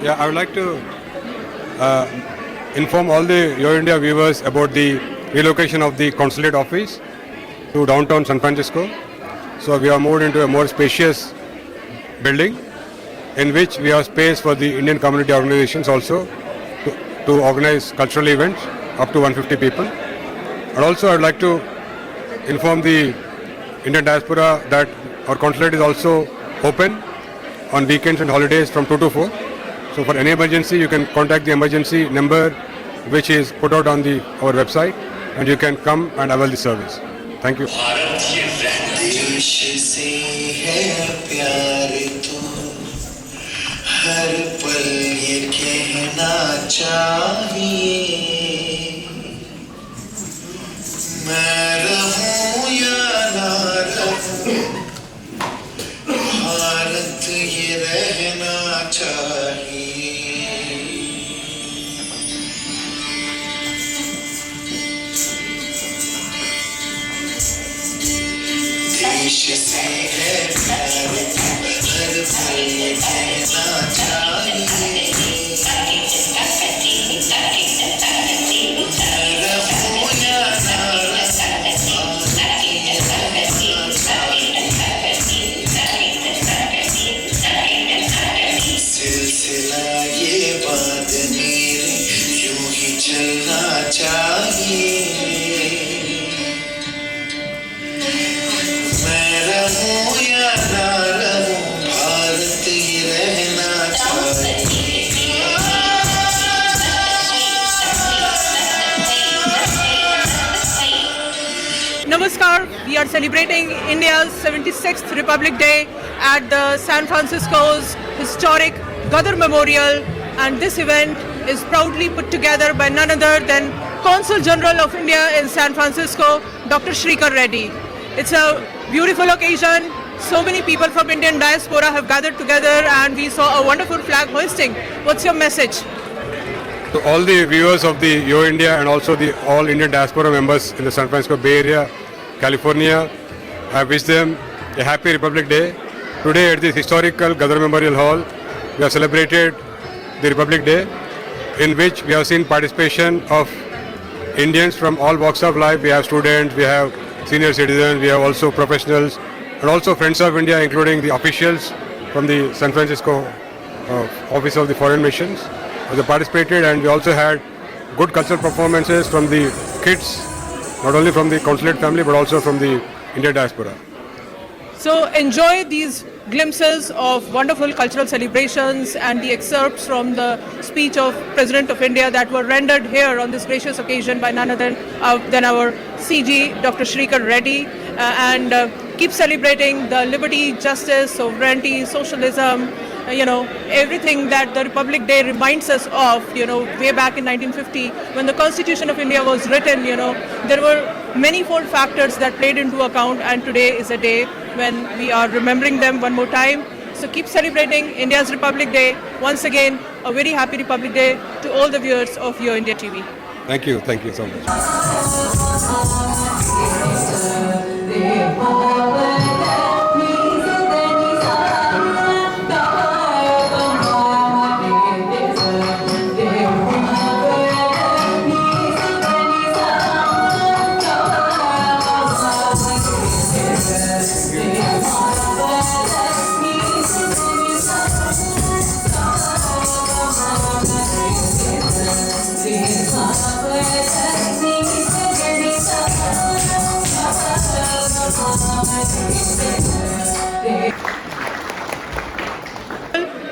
Yeah, I would like to inform all the Your India viewers about the relocation of the consulate office to downtown San Francisco. So we are moved into a more spacious building in which we have space for the Indian community organizations also to organize cultural events up to 150 people. And also I would like to inform the Indian diaspora that our consulate is also open on weekends and holidays from 2 to 4. So for any emergency, you can contact the emergency number which is put out on our website, and you can come and avail the service. Thank you. देश से है प्यार तो हर पल ये कहना चाहिए, मैं रहूं या ना रहूं, भारत ये रहना चाहिए। देश से है प्यार हर पल ये कहना चाहिए, मैं रहूं या ना रहूं, सिलसिला ये बात मेरे यूं ही चलना चाहिए, मैं रहूं या ना रहूं, भारत ही रहना चाहिए। Namaskar, we are celebrating India's 76th Republic Day at the San Francisco's historic Gadar Memorial, and this event is proudly put together by none other than Consul General of India in San Francisco, Dr. Shrikar Reddy. It's a beautiful occasion. So many people from Indian diaspora have gathered together and we saw a wonderful flag hoisting. What's your message? To all the viewers of the Yo India and also the all Indian diaspora members in the San Francisco Bay Area, California, I wish them a happy Republic Day. Today at this historical Gadar Memorial Hall, we have celebrated the Republic Day, in which we have seen participation of Indians from all walks of life. We have students, we have senior citizens, we have also professionals, and also friends of India, including the officials from the San Francisco Office of the Foreign Missions. They participated, and we also had good cultural performances from the kids, not only from the consulate family but also from the Indian diaspora. So enjoy these glimpses of wonderful cultural celebrations and the excerpts from the speech of President of India that were rendered here on this gracious occasion by none other than our CG, Dr. Shrikar Reddy, and keep celebrating the liberty, justice, sovereignty, socialism, everything that the Republic Day reminds us of, way back in 1950 when the Constitution of India was written, there were many-fold factors that played into account, and today is a day when we are remembering them one more time. So keep celebrating India's Republic Day. Once again, a very happy Republic Day to all the viewers of Your India TV. Thank you so much.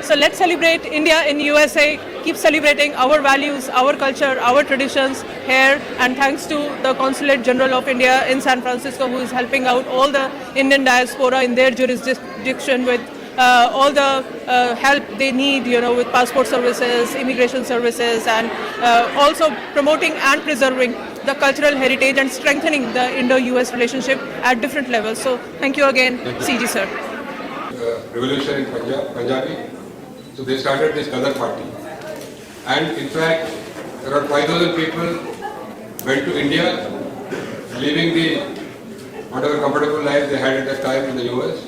So let's celebrate India in USA, keep celebrating our values, our culture, our traditions here, and thanks to the Consulate General of India in San Francisco, who is helping out all the Indian diaspora in their jurisdiction with all the help they need, with passport services, immigration services, and also promoting and preserving the cultural heritage and strengthening the Indo-US relationship at different levels. So thank you again, CG sir. Revolution in Punjabi. So they started this Gadar party. And in fact, around 5,000 people went to India, leaving the whatever comfortable life they had at that time in the US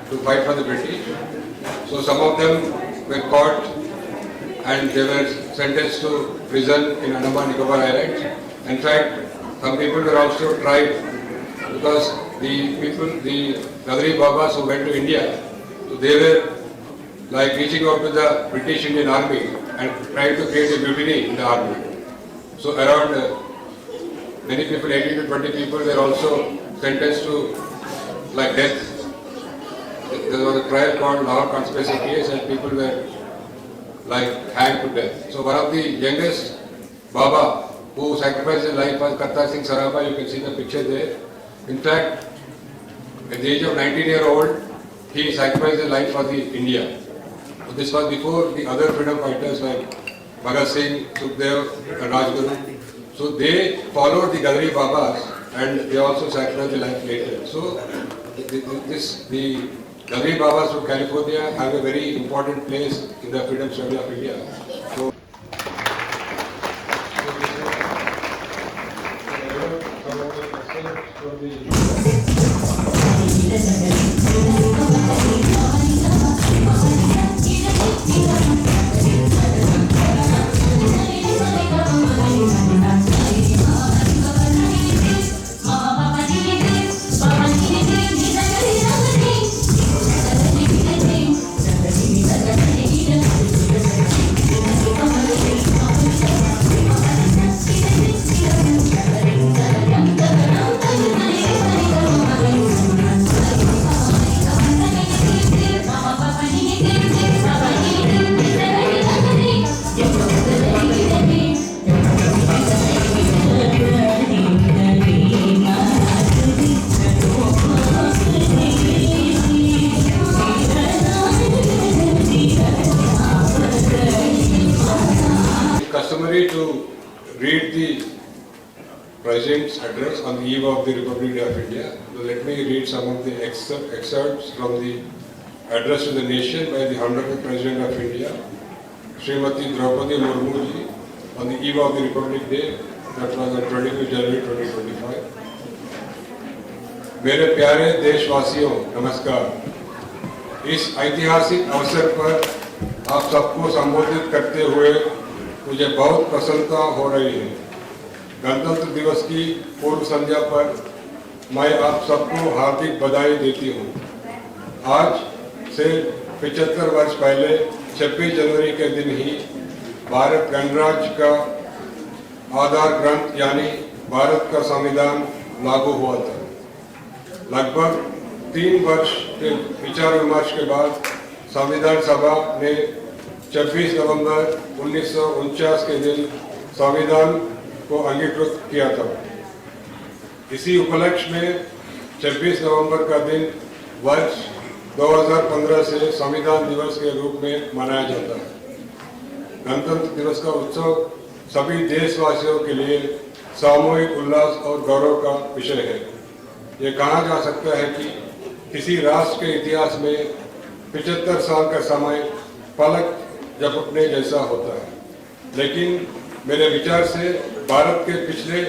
to fight for the British. So some of them were caught and they were sentenced to prison in Andaman Nicobar Islands. In fact, some people were also tried because the Gadari Babas who went to India, so they were like reaching out to the British Indian Army and trying to create a mutiny in the army. So around many people, 18 to 20 people, were also sentenced to like death. There was a trial called Lahore Conspiracy case, and people were like hanged to death. So one of the youngest Baba who sacrificed his life was Kartar Singh Saraba. You can see the picture there. In fact, at the age of 19-year-old, he sacrificed his life for the India. So this was before the other freedom fighters like Bhagat Singh, Sukhdev, and Rajguru. So they followed the Gadari Babas and they also sacrificed their life later. So the Gadari Babas from California have a very important place in the freedom struggle of India. So, customary to read the President's address on the eve of the Republic Day of India. So let me read some of the excerpts from the address to the nation by the Honorable President of India, Srimati Draupadi Murmu ji, on the eve of the Republic Day, that was on 25 January 2025. मेरे प्यारे देशवासियों, नमस्कार। इस ऐतिहासिक अवसर पर आप सबको संबोधित करते हुए मुझे बहुत प्रसन्नता हो रही है। गणतंत्र दिवस की पूर्व संध्या पर मैं आप सबको हार्दिक बधाई देती हूँ। आज से 75 वर्ष पहले 26 जनवरी के दिन ही भारत गणराज्य का आधार ग्रंथ यानी भारत का संविधान लागू हुआ था। लगभग 3 वर्ष के विचार विमर्श के बाद संविधान सभा ने 26 नवंबर 1949 के दिन संविधान को अंगीकृत किया था। इसी उपलक्ष्य में 26 नवंबर का दिन वर्ष 2015 से संविधान दिवस के रूप में मनाया जाता है। गणतंत्र दिवस का उत्सव सभी देशवासियों के लिए सामूहिक उल्लास और गौरव का विषय है। ये कहा जा सकता है कि किसी राष्ट्र के इतिहास में 75 साल का समय पलक झपकने जैसा होता है, लेकिन मेरे विचार से भारत के पिछले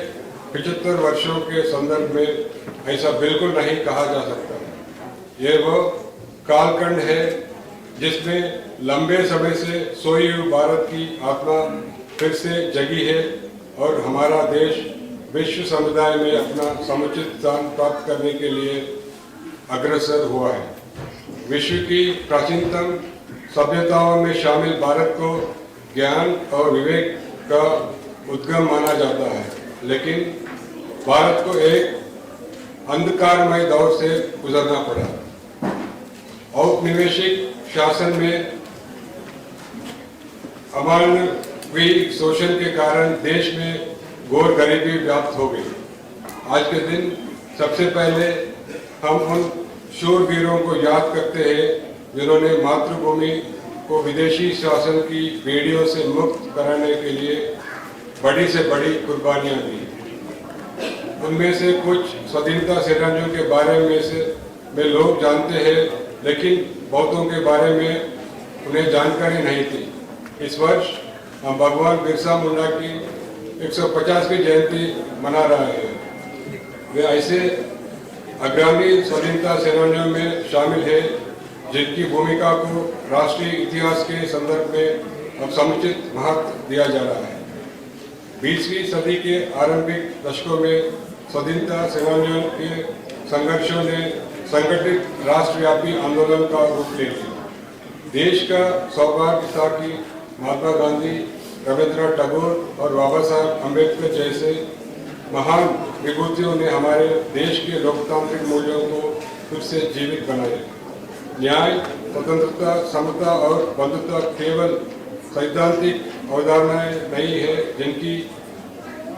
75 वर्षों के संदर्भ में ऐसा बिल्कुल नहीं कहा जा सकता। ये वो कालखंड है जिसमें लंबे समय से सोई हुई भारत की आत्मा फिर से जगी है और हमारा देश विश्व समुदाय में अपना समुचित स्थान प्राप्त करने के लिए अग्रसर हुआ है। विश्व की प्राचीनतम सभ्यताओं में शामिल भारत को ज्ञान और विवेक का उद्गम माना जाता है, लेकिन भारत को एक अंधकारमय दौर से गुजरना पड़ा। औपनिवेशिक शासन में अमानवीय शोषण के कारण देश में घोर गरीबी व्याप्त हो गई। आज के दिन सबसे पहले हम उन शूरवीरों को याद करते हैं जिन्होंने मातृभूमि को विदेशी शासन की बेड़ियों से मुक्त कराने के लिए बड़ी से बड़ी कुर्बानियां दी। उनमें से कुछ स्वाधीनता सेनानियों के बारे में लोग जानते हैं, लेकिन बहुतों के बारे में उन्हें जानकारी नहीं थी। इस वर्ष हम भगवान बिरसा मुंडा की 150वीं जयंती मना रहे हैं। वे ऐसे अग्रणी स्वाधीनता सेनानियों में शामिल है जिनकी भूमिका को राष्ट्रीय इतिहास के संदर्भ में अब समुचित महत्व दिया जा रहा है। 20वीं सदी के आरंभिक दशकों में स्वाधीनता सेनानियों के संघर्षों ने संगठित राष्ट्रव्यापी आंदोलन का रूप ले लिया। देश का सौभाग्य था कि महात्मा गांधी, रविंद्रनाथ टैगोर और बाबा साहब अम्बेडकर जैसे महान विभूतियों ने हमारे देश के लोकतांत्रिक मूल्यों को फिर से जीवित बनाया। न्याय, स्वतंत्रता, समता और बंधुता केवल सैद्धांतिक अवधारणाएं नहीं है, जिनकी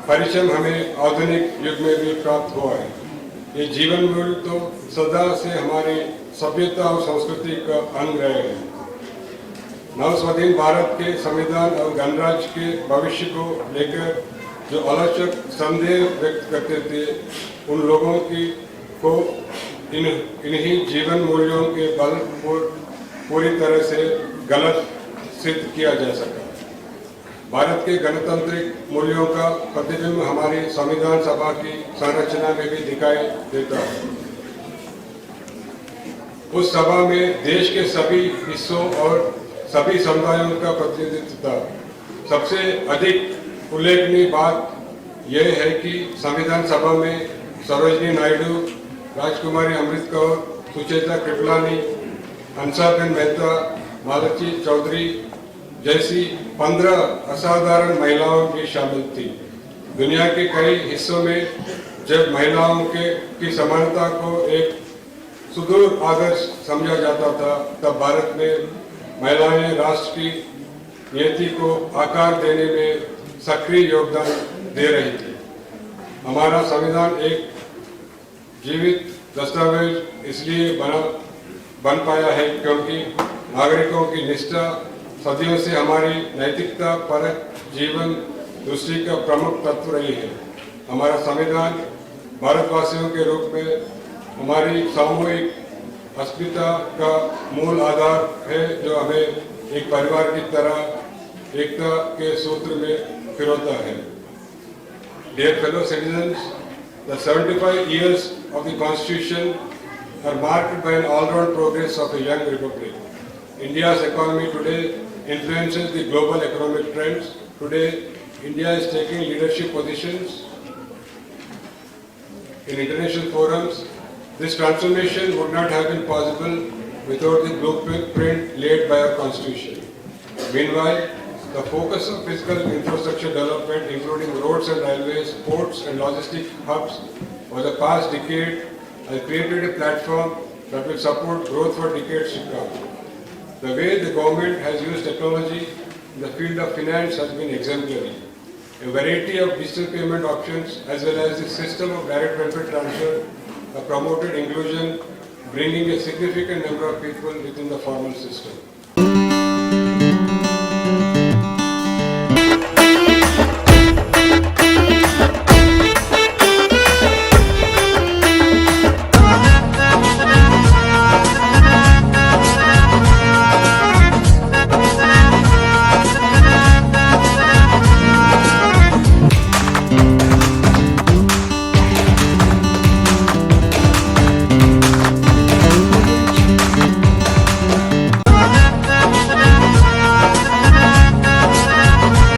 परिश्रम हमें आधुनिक युग में भी प्राप्त हुआ है। ये जीवन मूल्य तो सदा से हमारी सभ्यता और संस्कृति का अंग रहे हैं। नवस्वाधीन भारत के संविधान और गणराज्य के भविष्य को लेकर जो अलौकिक संदेह व्यक्त करते थे, उन लोगों को इन्हीं जीवन मूल्यों के बल पर पूरी तरह से गलत सिद्ध किया जा सका। भारत के गणतांत्रिक मूल्यों का प्रतिबिंब हमारी संविधान सभा की संरचना में भी दिखाई देता है। उस सभा में देश के सभी हिस्सों और सभी समुदायों का प्रतिनिधित्व था। सबसे अधिक उल्लेखनीय बात यह है कि संविधान सभा में सरोजिनी नायडू, राजकुमारी अमृत कौर, सुचेता कृपलानी, हंसाबेन मेहता, मालती चौधरी जैसी 15 असाधारण महिलाओं भी शामिल थी। दुनिया के कई हिस्सों में जब महिलाओं की समानता को एक सुदूर आदर्श समझा जाता था, तब भारत में महिलाएं राष्ट्र की नीति को आकार देने में सक्रिय योगदान दे रही थी। हमारा संविधान एक जीवित दस्तावेज इसलिए बन पाया है क्योंकि नागरिकों की निष्ठा सदियों से हमारी नैतिकता परक जीवन दृष्टि का प्रमुख तत्व रही है। हमारा संविधान भारतवासियों के रूप में हमारी सामूहिक अस्मिता का मूल आधार है, जो हमें एक परिवार की तरह एकता के सूत्र में पिरोता है। Dear fellow citizens, the 75 years of the Constitution are marked by an all-round progress of a young republic. India's economy today influences the global economic trends. Today, India is taking leadership positions in international forums. This transformation would not have been possible without the blueprint laid by our Constitution. Meanwhile, the focus of physical infrastructure development, including roads and railways, ports and logistic hubs, for the past decade has created a platform that will support growth for decades to come. The way the government has used technology in the field of finance has been exemplary. A variety of digital payment options as well as the system of direct benefit transfer have promoted inclusion, bringing a significant number of people within the formal system.